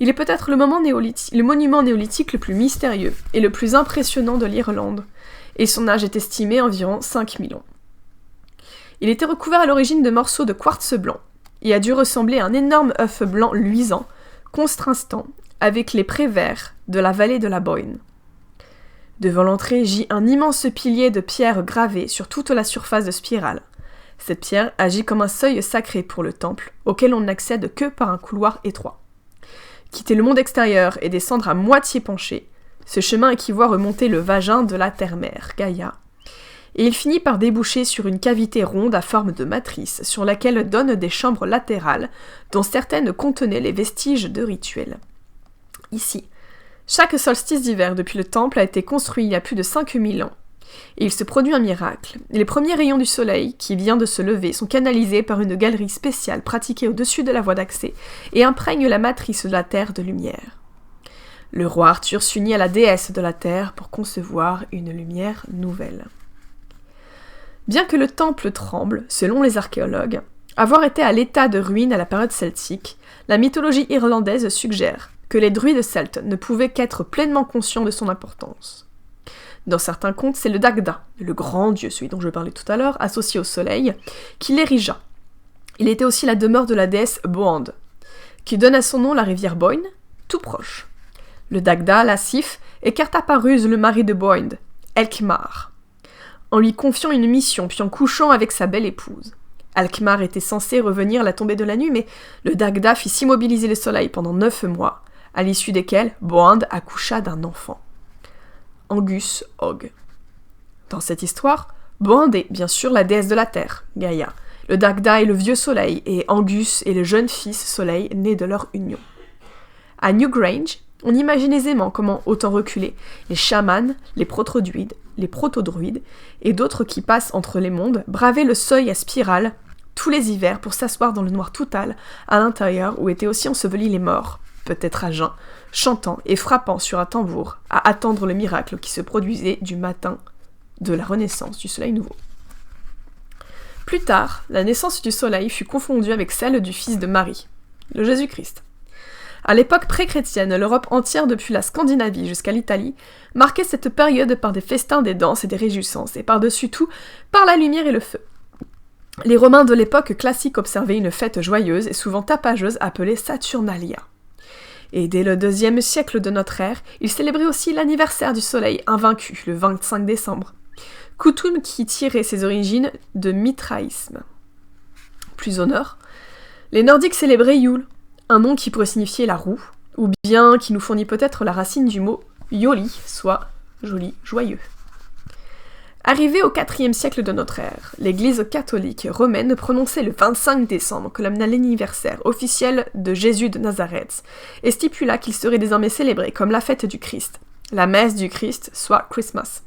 il est peut-être le monument néolithique le plus mystérieux et le plus impressionnant de l'Irlande, et son âge est estimé à environ 5000 ans. Il était recouvert à l'origine de morceaux de quartz blanc, et a dû ressembler à un énorme œuf blanc luisant, contrastant avec les prés verts de la vallée de la Boyne. Devant l'entrée gît un immense pilier de pierre gravé sur toute la surface de spirale. Cette pierre agit comme un seuil sacré pour le temple, auquel on n'accède que par un couloir étroit. Quitter le monde extérieur et descendre à moitié penché, ce chemin équivaut à remonter le vagin de la terre-mère, Gaïa, et il finit par déboucher sur une cavité ronde à forme de matrice, sur laquelle donnent des chambres latérales, dont certaines contenaient les vestiges de rituels. Ici, chaque solstice d'hiver depuis le temple a été construit il y a plus de 5000 ans, et il se produit un miracle. Les premiers rayons du soleil, qui vient de se lever, sont canalisés par une galerie spéciale pratiquée au-dessus de la voie d'accès, et imprègnent la matrice de la terre de lumière. Le roi Arthur s'unit à la déesse de la terre pour concevoir une lumière nouvelle. Bien que le temple tremble, selon les archéologues, avoir été à l'état de ruine à la période celtique, la mythologie irlandaise suggère que les druides celtes ne pouvaient qu'être pleinement conscients de son importance. Dans certains contes, c'est le Dagda, le grand dieu, celui dont je parlais tout à l'heure, associé au soleil, qui l'érigea. Il était aussi la demeure de la déesse Boand, qui donne à son nom la rivière Boyne, tout proche. Le Dagda, la Sif, écarta par ruse le mari de Boynd, Elkmar, en lui confiant une mission puis en couchant avec sa belle épouse. Alkmaar était censé revenir à la tombée de la nuit, mais le Dagda fit s'immobiliser le soleil pendant 9 mois, à l'issue desquels Boand accoucha d'un enfant. Angus Og. Dans cette histoire, Boand est bien sûr la déesse de la terre, Gaïa. Le Dagda est le vieux soleil, et Angus est le jeune fils soleil né de leur union. À Newgrange, on imagine aisément comment, au temps reculé, les chamans, les proto-druides et d'autres qui passent entre les mondes bravaient le seuil à spirale tous les hivers pour s'asseoir dans le noir total à l'intérieur où étaient aussi ensevelis les morts, peut-être à jeun, chantant et frappant sur un tambour à attendre le miracle qui se produisait du matin de la renaissance du soleil nouveau. Plus tard, la naissance du soleil fut confondue avec celle du fils de Marie, le Jésus-Christ. À l'époque pré-chrétienne, l'Europe entière depuis la Scandinavie jusqu'à l'Italie marquait cette période par des festins, des danses et des réjouissances, et par-dessus tout, par la lumière et le feu. Les Romains de l'époque classique observaient une fête joyeuse et souvent tapageuse appelée Saturnalia. Et dès le 2e siècle de notre ère, ils célébraient aussi l'anniversaire du soleil invaincu, le 25 décembre. Coutume qui tirait ses origines de mitraïsme. Plus au nord, les Nordiques célébraient Yule, un nom qui pourrait signifier la roue, ou bien qui nous fournit peut-être la racine du mot yoli, soit joli, joyeux. Arrivé au IVe siècle de notre ère, l'Église catholique romaine prononçait le 25 décembre comme l'anniversaire officiel de Jésus de Nazareth, et stipula qu'il serait désormais célébré comme la fête du Christ, la messe du Christ, soit Christmas.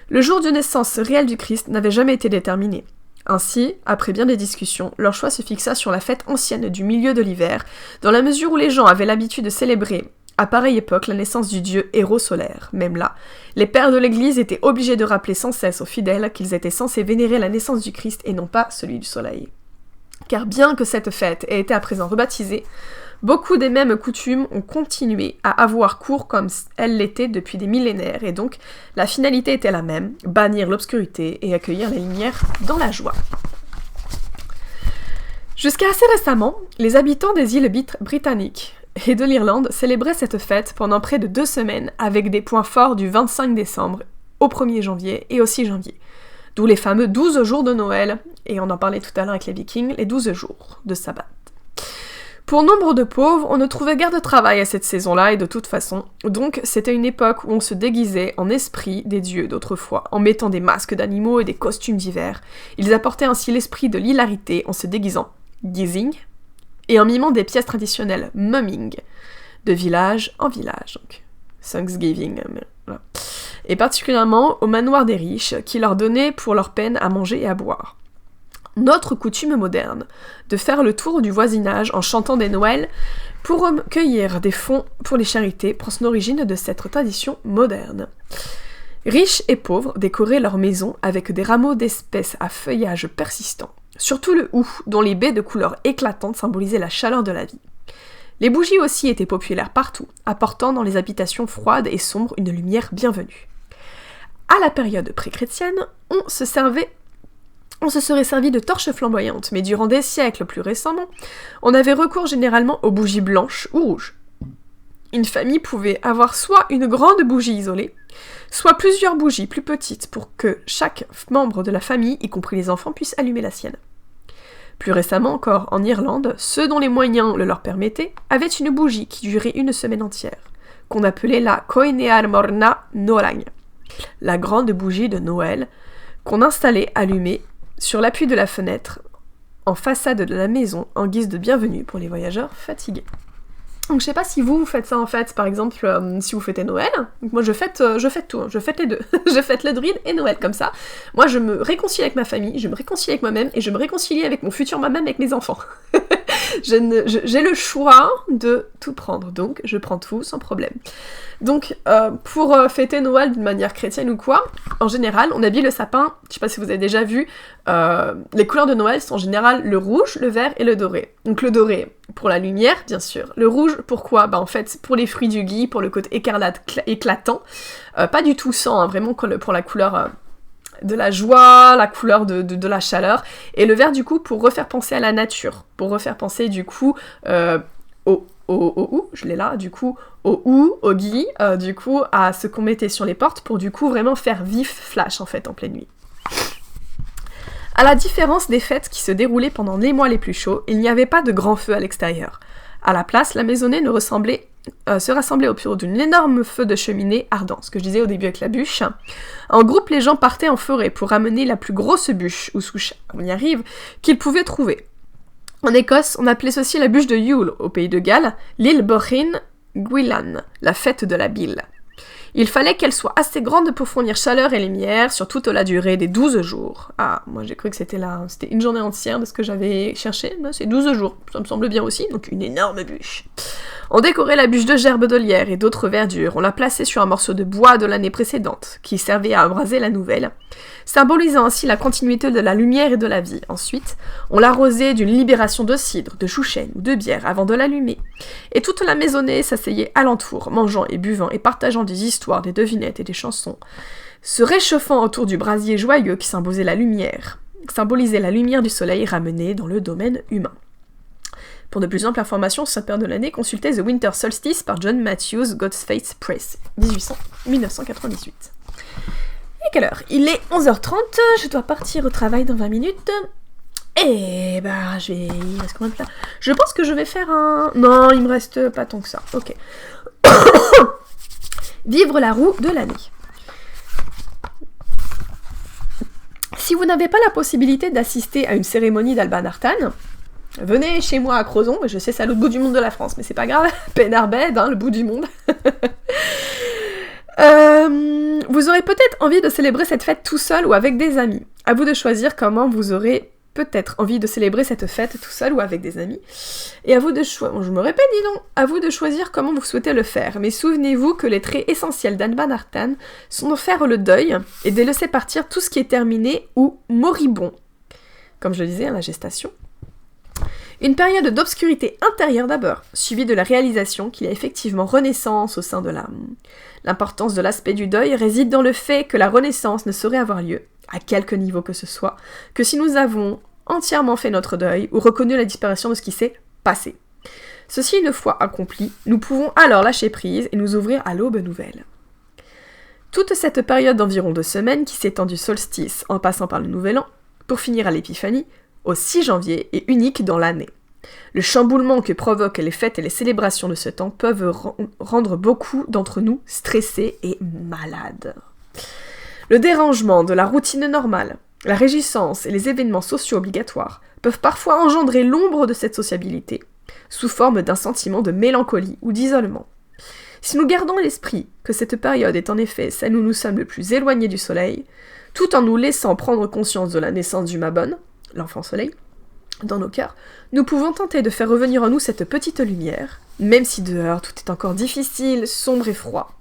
Le jour de naissance réel du Christ n'avait jamais été déterminé. Ainsi, après bien des discussions, leur choix se fixa sur la fête ancienne du milieu de l'hiver, dans la mesure où les gens avaient l'habitude de célébrer, à pareille époque, la naissance du dieu héros solaire. Même là, les pères de l'Église étaient obligés de rappeler sans cesse aux fidèles qu'ils étaient censés vénérer la naissance du Christ et non pas celui du soleil. Car bien que cette fête ait été à présent rebaptisée, beaucoup des mêmes coutumes ont continué à avoir cours comme elles l'étaient depuis des millénaires, et donc la finalité était la même, bannir l'obscurité et accueillir la lumière dans la joie. Jusqu'à assez récemment, les habitants des îles britanniques et de l'Irlande célébraient cette fête pendant près de 2 semaines, avec des points forts du 25 décembre au 1er janvier et au 6 janvier. D'où les fameux 12 jours de Noël, et on en parlait tout à l'heure avec les Vikings, les 12 jours de sabbat. Pour nombre de pauvres, on ne trouvait guère de travail à cette saison-là, et de toute façon, donc c'était une époque où on se déguisait en esprit des dieux d'autrefois, en mettant des masques d'animaux et des costumes d'hiver. Ils apportaient ainsi l'esprit de l'hilarité en se déguisant guising, et en mimant des pièces traditionnelles mumming, de village en village, donc Thanksgiving, voilà. Et particulièrement au manoir des riches, qui leur donnaient pour leur peine à manger et à boire. Notre coutume moderne, de faire le tour du voisinage en chantant des Noëls pour recueillir des fonds pour les charités, prend son origine de cette tradition moderne. Riches et pauvres décoraient leurs maisons avec des rameaux d'espèces à feuillage persistant, surtout le hou, dont les baies de couleurs éclatantes symbolisaient la chaleur de la vie. Les bougies aussi étaient populaires partout, apportant dans les habitations froides et sombres une lumière bienvenue. À la période pré-chrétienne, on se serait servi de torches flamboyantes, mais durant des siècles plus récemment, on avait recours généralement aux bougies blanches ou rouges. Une famille pouvait avoir soit une grande bougie isolée, soit plusieurs bougies plus petites pour que chaque membre de la famille, y compris les enfants, puisse allumer la sienne. Plus récemment encore, en Irlande, ceux dont les moyens le leur permettaient avaient une bougie qui durait une semaine entière, qu'on appelait la Coinear Morna Noragne, la grande bougie de Noël, qu'on installait allumée sur l'appui de la fenêtre, en façade de la maison, en guise de bienvenue pour les voyageurs fatigués. Donc je sais pas si vous faites ça en fait, par exemple, si vous fêtez Noël. Donc moi je fête tout, je fête les deux. Je fête le druide et Noël comme ça. Moi je me réconcilie avec ma famille, je me réconcilie avec moi-même et je me réconcilie avec mon futur moi-même, avec mes enfants. J'ai le choix de tout prendre, donc je prends tout sans problème. Donc pour fêter Noël d'une manière chrétienne ou quoi, en général on habille le sapin, je sais pas si vous avez déjà vu, les couleurs de Noël sont en général le rouge, le vert et le doré. Donc le doré pour la lumière bien sûr, le rouge pourquoi ? Bah en fait pour les fruits du gui, pour le côté écarlate éclatant, pas du tout sang, hein, vraiment pour la couleur de la joie, la couleur de la chaleur, et le vert du coup pour refaire penser à la nature, pour refaire penser du coup au hou, je l'ai là, du coup au hou, au gui, du coup à ce qu'on mettait sur les portes pour du coup vraiment faire vif flash en fait en pleine nuit. À la différence des fêtes qui se déroulaient pendant les mois les plus chauds, il n'y avait pas de grand feu à l'extérieur. À la place, la maisonnée se rassemblait autour d'un énorme feu de cheminée ardent, ce que je disais au début avec la bûche. En groupe, les gens partaient en forêt pour ramener la plus grosse bûche, ou souche, on y arrive, qu'ils pouvaient trouver. En Écosse, on appelait ceci la bûche de Yule, au pays de Galles, l'île Borrin Gwylan, la fête de la bile. Il fallait qu'elle soit assez grande pour fournir chaleur et lumière sur toute la durée des 12 jours. Ah, moi j'ai cru que c'était une journée entière de ce que j'avais cherché, mais c'est 12 jours, ça me semble bien aussi, donc une énorme bûche. On décorait la bûche de gerbes de lierre et d'autres verdures, on la plaçait sur un morceau de bois de l'année précédente, qui servait à abraser la nouvelle, symbolisant ainsi la continuité de la lumière et de la vie. Ensuite, on l'arrosait d'une libération de cidre, de chouchen ou de bière avant de l'allumer. Et toute la maisonnée s'asseyait alentour, mangeant et buvant et partageant des histoires, des devinettes et des chansons, se réchauffant autour du brasier joyeux qui symbolisait la lumière du soleil ramenée dans le domaine humain. Pour de plus amples informations sur cette période de l'année, consultez The Winter Solstice par John Matthews, God's Faith Press, 1998. Et quelle heure ? Il est 11h30, je dois partir au travail dans 20 minutes. Et bah, il reste combien de plats ? Je pense que je vais faire un... Non, il me reste pas tant que ça, ok. Vivre la roue de l'année. Si vous n'avez pas la possibilité d'assister à une cérémonie d'Alban Artan, venez chez moi à Crozon, je sais c'est à l'autre bout du monde de la France, mais c'est pas grave, Penarbed, le bout du monde. Vous aurez peut-être envie de célébrer cette fête tout seul ou avec des amis. À vous de choisir comment vous aurez peut-être envie de célébrer cette fête tout seul ou avec des amis. Et à vous de choisir, je me répète, dis donc, à vous de choisir comment vous souhaitez le faire. Mais souvenez-vous que les traits essentiels d'Alban Artan sont de faire le deuil et de laisser partir tout ce qui est terminé ou moribond. Comme je le disais, la gestation. Une période d'obscurité intérieure d'abord, suivie de la réalisation qu'il y a effectivement renaissance au sein de l'âme. L'importance de l'aspect du deuil réside dans le fait que la renaissance ne saurait avoir lieu, à quelque niveau que ce soit, que si nous avons entièrement fait notre deuil ou reconnu la disparition de ce qui s'est passé. Ceci une fois accompli, nous pouvons alors lâcher prise et nous ouvrir à l'aube nouvelle. Toute cette période d'environ 2 semaines qui s'étend du solstice en passant par le nouvel an, pour finir à l'épiphanie, au 6 janvier est unique dans l'année. Le chamboulement que provoquent les fêtes et les célébrations de ce temps peuvent rendre beaucoup d'entre nous stressés et malades. Le dérangement de la routine normale, la réjouissance et les événements sociaux obligatoires peuvent parfois engendrer l'ombre de cette sociabilité, sous forme d'un sentiment de mélancolie ou d'isolement. Si nous gardons à l'esprit que cette période est en effet celle où nous sommes le plus éloignés du soleil, tout en nous laissant prendre conscience de la naissance du Mabon, l'enfant soleil, dans nos cœurs, nous pouvons tenter de faire revenir en nous cette petite lumière, même si dehors tout est encore difficile, sombre et froid.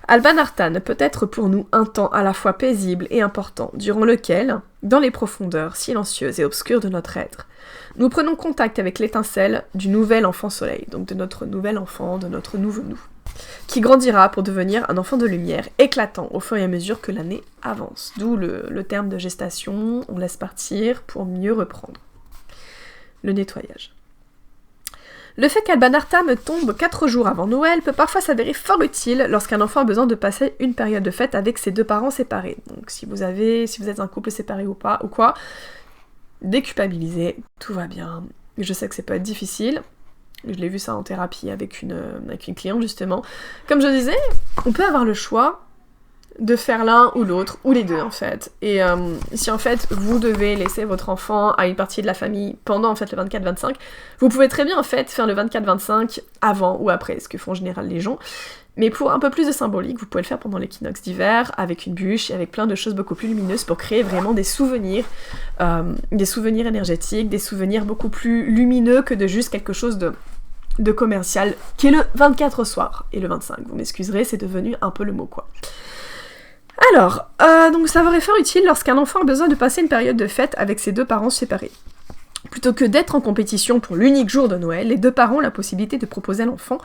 Alban Artan peut être pour nous un temps à la fois paisible et important, durant lequel, dans les profondeurs silencieuses et obscures de notre être, nous prenons contact avec l'étincelle du nouvel enfant soleil, donc de notre nouvel enfant, de notre nouveau nous, qui grandira pour devenir un enfant de lumière éclatant au fur et à mesure que l'année avance. D'où le terme de gestation, on laisse partir pour mieux reprendre. Le nettoyage. Le fait qu'Alban Artan tombe 4 jours avant Noël peut parfois s'avérer fort utile lorsqu'un enfant a besoin de passer une période de fête avec ses 2 parents séparés. Donc si vous êtes un couple séparé ou pas, ou quoi, déculpabilisez, tout va bien. Je sais que ça peut être difficile. Je l'ai vu ça en thérapie avec une cliente justement. Comme je disais, on peut avoir le choix de faire l'un ou l'autre, ou les deux en fait. Et si en fait vous devez laisser votre enfant à une partie de la famille pendant en fait le 24-25, vous pouvez très bien en fait faire le 24-25 avant ou après, ce que font en général les gens. Mais pour un peu plus de symbolique, vous pouvez le faire pendant l'équinoxe d'hiver, avec une bûche et avec plein de choses beaucoup plus lumineuses pour créer vraiment des souvenirs énergétiques, des souvenirs beaucoup plus lumineux que de juste quelque chose de commercial, qui est le 24 au soir. Et le 25, vous m'excuserez, c'est devenu un peu le mot quoi. Alors, donc ça serait fort utile lorsqu'un enfant a besoin de passer une période de fête avec ses 2 parents séparés. Plutôt que d'être en compétition pour l'unique jour de Noël, les 2 parents ont la possibilité de proposer à l'enfant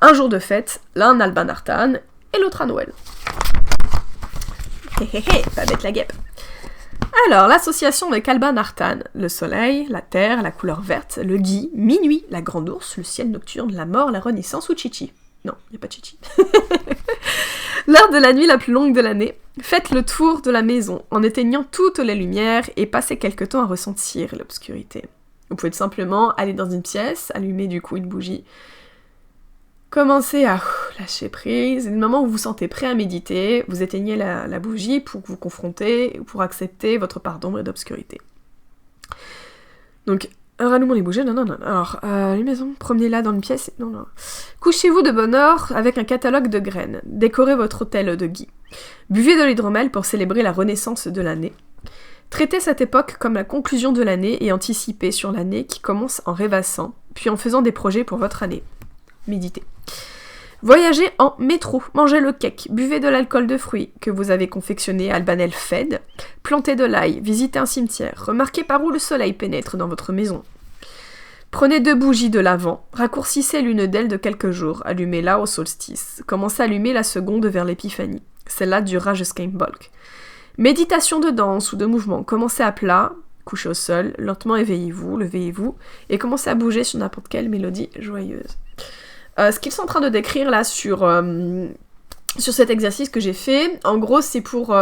un jour de fête, l'un Alban Artan et l'autre à Noël. Hé hé hé, pas bête la guêpe. Alors, l'association avec Alban Artan, le soleil, la terre, la couleur verte, le gui, minuit, la grande ours, le ciel nocturne, la mort, la renaissance ou Chichi. Non, il n'y a pas de Chichi. L'heure de la nuit la plus longue de l'année, faites le tour de la maison en éteignant toutes les lumières et passez quelque temps à ressentir l'obscurité. Vous pouvez tout simplement aller dans une pièce, allumer du coup une bougie, commencez à lâcher prise, et du moment où vous vous sentez prêt à méditer, vous éteignez la bougie pour vous confronter, pour accepter votre part d'ombre et d'obscurité. Donc, ralluons les bougies, non. Alors, les maisons, promenez-la dans une pièce, non. Couchez-vous de bonne heure avec un catalogue de graines. Décorez votre hôtel de gui. Buvez de l'hydromel pour célébrer la renaissance de l'année. Traitez cette époque comme la conclusion de l'année et anticipez sur l'année qui commence en rêvassant, puis en faisant des projets pour votre année. méditer. Voyagez en métro, mangez le cake, buvez de l'alcool de fruits que vous avez confectionné à Albanel Fed, plantez de l'ail, visitez un cimetière, remarquez par où le soleil pénètre dans votre maison. Prenez 2 bougies de l'Avent, raccourcissez l'une d'elles de quelques jours, allumez-la au solstice, commencez à allumer la seconde vers l'épiphanie, celle-là durera jusqu'à Imbolc. Méditation de danse ou de mouvement, commencez à plat, couchez au sol, lentement éveillez-vous, levez-vous, et commencez à bouger sur n'importe quelle mélodie joyeuse. Ce qu'ils sont en train de décrire là sur cet exercice que j'ai fait, en gros c'est pour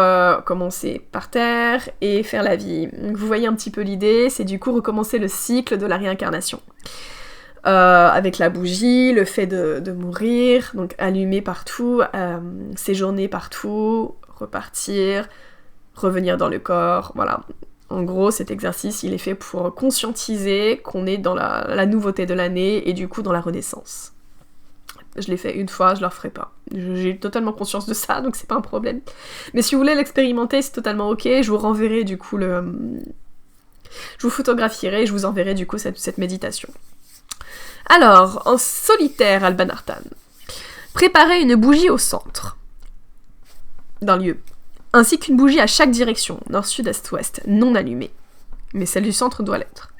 commencer par terre et faire la vie. Donc, vous voyez un petit peu l'idée, c'est du coup recommencer le cycle de la réincarnation. Avec la bougie, le fait de mourir, donc allumer partout, séjourner partout, repartir, revenir dans le corps, voilà. En gros, cet exercice, il est fait pour conscientiser qu'on est dans la nouveauté de l'année et du coup dans la renaissance. Je l'ai fait une fois, je le referai pas. J'ai totalement conscience de ça, donc c'est pas un problème. Mais si vous voulez l'expérimenter, c'est totalement ok. Je vous renverrai du coup je vous photographierai et je vous enverrai du coup cette méditation. Alors, en solitaire, Alban Artan. Préparez une bougie au centre d'un lieu, ainsi qu'une bougie à chaque direction, nord, sud, est, ouest, non allumée. Mais celle du centre doit l'être.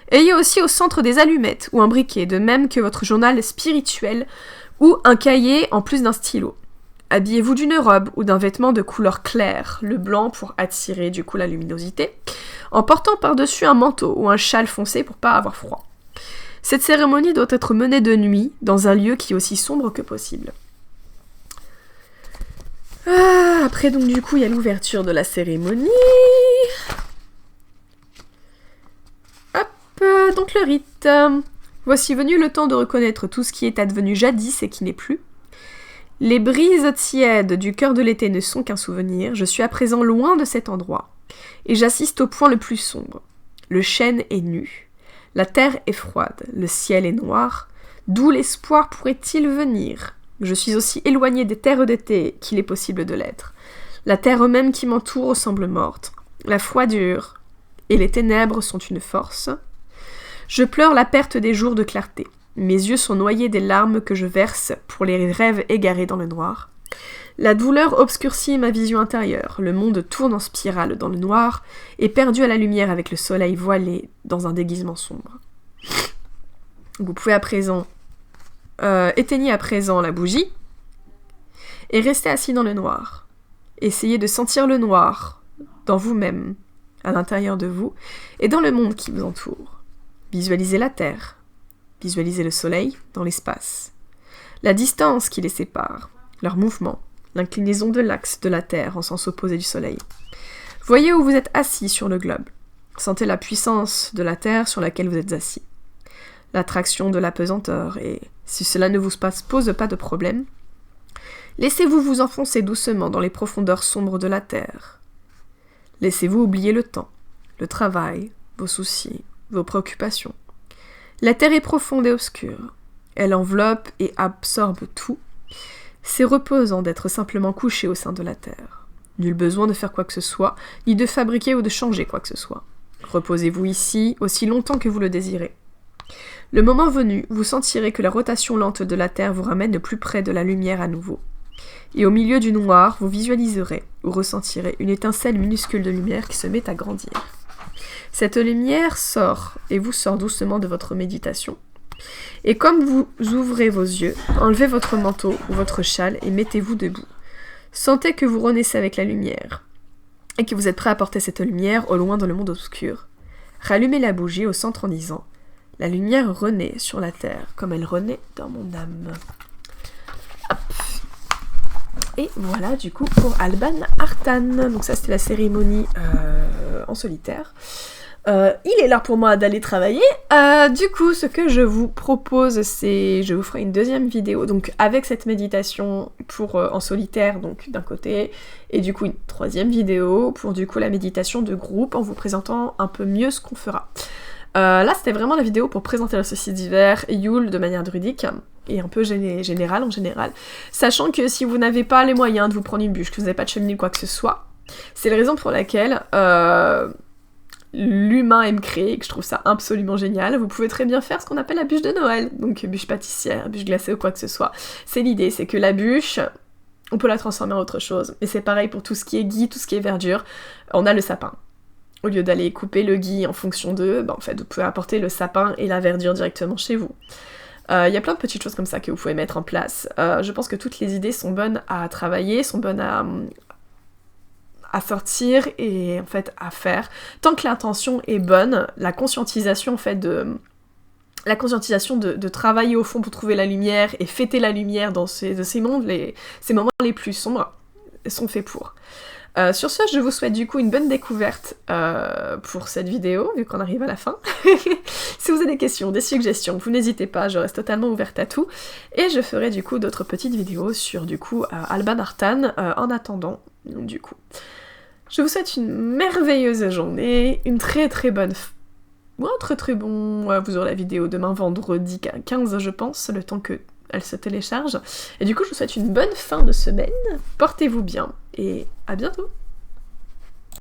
Ayez aussi au centre des allumettes ou un briquet, de même que votre journal spirituel ou un cahier en plus d'un stylo. Habillez-vous d'une robe ou d'un vêtement de couleur claire, le blanc pour attirer du coup la luminosité, en portant par-dessus un manteau ou un châle foncé pour pas avoir froid. Cette cérémonie doit être menée de nuit, dans un lieu qui est aussi sombre que possible. Après donc du coup il y a l'ouverture de la cérémonie. Hop, donc le rite. Voici venu le temps de reconnaître tout ce qui est advenu jadis et qui n'est plus. Les brises tièdes du cœur de l'été ne sont qu'un souvenir, je suis à présent loin de cet endroit, et j'assiste au point le plus sombre. Le chêne est nu, la terre est froide, le ciel est noir, d'où l'espoir pourrait-il venir? Je suis aussi éloigné des terres d'été qu'il est possible de l'être. La terre même qui m'entoure semble morte, la froidure et les ténèbres sont une force. Je pleure la perte des jours de clarté. Mes yeux sont noyés des larmes que je verse pour les rêves égarés dans le noir. La douleur obscurcit ma vision intérieure. Le monde tourne en spirale dans le noir et perdu à la lumière avec le soleil voilé dans un déguisement sombre. Vous pouvez à présent... éteignez à présent la bougie et restez assis dans le noir. Essayez de sentir le noir dans vous-même, à l'intérieur de vous et dans le monde qui vous entoure. Visualisez la terre. Visualisez le soleil dans l'espace. La distance qui les sépare, leur mouvement, l'inclinaison de l'axe de la terre en sens opposé du soleil. Voyez où vous êtes assis sur le globe. Sentez la puissance de la terre sur laquelle vous êtes assis. L'attraction de la pesanteur, et si cela ne vous pose pas de problème, laissez-vous vous enfoncer doucement dans les profondeurs sombres de la terre. Laissez-vous oublier le temps, le travail, vos soucis, vos préoccupations. La terre est profonde et obscure. Elle enveloppe et absorbe tout. C'est reposant d'être simplement couché au sein de la terre. Nul besoin de faire quoi que ce soit, ni de fabriquer ou de changer quoi que ce soit. Reposez-vous ici aussi longtemps que vous le désirez. Le moment venu, vous sentirez que la rotation lente de la terre vous ramène plus près de la lumière à nouveau. Et au milieu du noir, vous visualiserez ou ressentirez une étincelle minuscule de lumière qui se met à grandir. Cette lumière sort et vous sort doucement de votre méditation. Et comme vous ouvrez vos yeux, enlevez votre manteau ou votre châle et mettez-vous debout. Sentez que vous renaissez avec la lumière et que vous êtes prêt à porter cette lumière au loin dans le monde obscur. Rallumez la bougie au centre en disant « La lumière renaît sur la terre comme elle renaît dans mon âme. » Hop. Et voilà du coup pour Alban Artan. Donc ça c'était la cérémonie en solitaire. Il est l'heure pour moi d'aller travailler. Du coup, ce que je vous propose, c'est... Je vous ferai une deuxième vidéo, donc avec cette méditation pour en solitaire, donc d'un côté, et du coup une troisième vidéo pour du coup la méditation de groupe, en vous présentant un peu mieux ce qu'on fera. Là, c'était vraiment la vidéo pour présenter le solstice d'hiver, Yule de manière druidique, et un peu générale en général. Sachant que si vous n'avez pas les moyens de vous prendre une bûche, que vous n'avez pas de cheminée ou quoi que ce soit, c'est la raison pour laquelle... l'humain aime créer, et que je trouve ça absolument génial, vous pouvez très bien faire ce qu'on appelle la bûche de Noël, donc bûche pâtissière, bûche glacée ou quoi que ce soit. C'est l'idée, c'est que la bûche, on peut la transformer en autre chose. Et c'est pareil pour tout ce qui est gui, tout ce qui est verdure. On a le sapin. Au lieu d'aller couper le gui en fonction d'eux, en fait, vous pouvez apporter le sapin et la verdure directement chez vous. Il y a plein de petites choses comme ça que vous pouvez mettre en place. Je pense que toutes les idées sont bonnes à travailler, sont bonnes à sortir et en fait à faire. Tant que l'intention est bonne, la conscientisation en fait de travailler au fond pour trouver la lumière et fêter la lumière dans ces moments les plus sombres sont faits pour. Sur ce, je vous souhaite du coup une bonne découverte pour cette vidéo, vu qu'on arrive à la fin. Si vous avez des questions, des suggestions, vous n'hésitez pas, je reste totalement ouverte à tout. Et je ferai du coup d'autres petites vidéos sur du coup Alban Artan en attendant, du coup. Je vous souhaite une merveilleuse journée, une très très bonne... très bon... vous aurez la vidéo demain vendredi 15 je pense, le temps que elle se télécharge. Et du coup, je vous souhaite une bonne fin de semaine, portez-vous bien, et à bientôt.